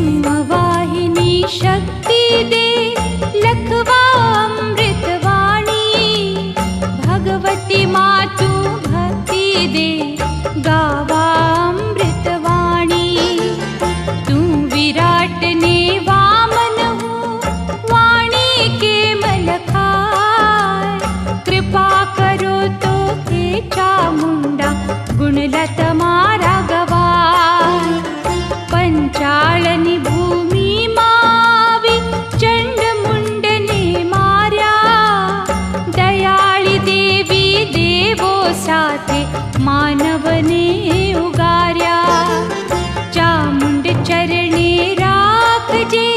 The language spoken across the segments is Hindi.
सिंहवाहिनी शक्ति दे लखवा अमृत वाणी, भगवती मातु भक्ति दे गावा अमृत वाणी। तू विराट ने वामन हूँ वाणी के मलखाय, कृपा करो तो हे चामुंडा गुणलत मारा गवाय। पंचाळनी भूमि मावी चंड मुंड ने मार्या, दयाळी देवी देवो साथे मानव ने उगार्या। चामुंड चरणे राखजे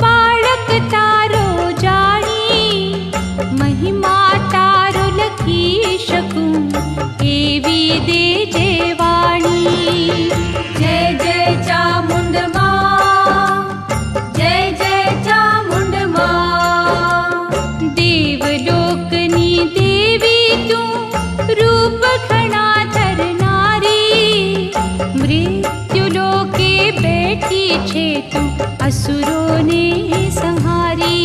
बाळक तारो जाणी, महिमा तारो लखी शकूं एवी देजे वाणी। जय जय चामुंड मां, जय जय चामुंड मां। देवलोकनी देवी तू रूप घना धरनारी, मृत्युलोके बैठी छे तू असुरोने संहारी।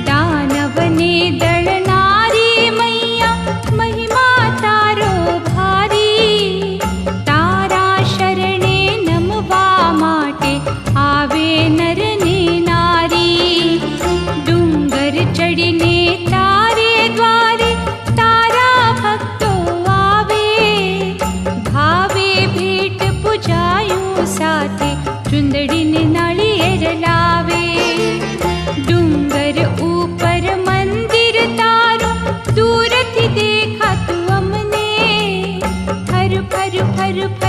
दानवने दळनारी मैया महिमा तारो भारी, तारा शरणे नमवा माटे आवे नर ने नारी। डूंगर चढ़ीने तारे द्वारे तारा भक्तो आवे, भावे भेट पूजायूं साथे चुंदड़ी ने नाळिયેર लावे। डूंगर ऊपर मंदिर तारो दूरथी देखातुं अमने, फर फर फर फर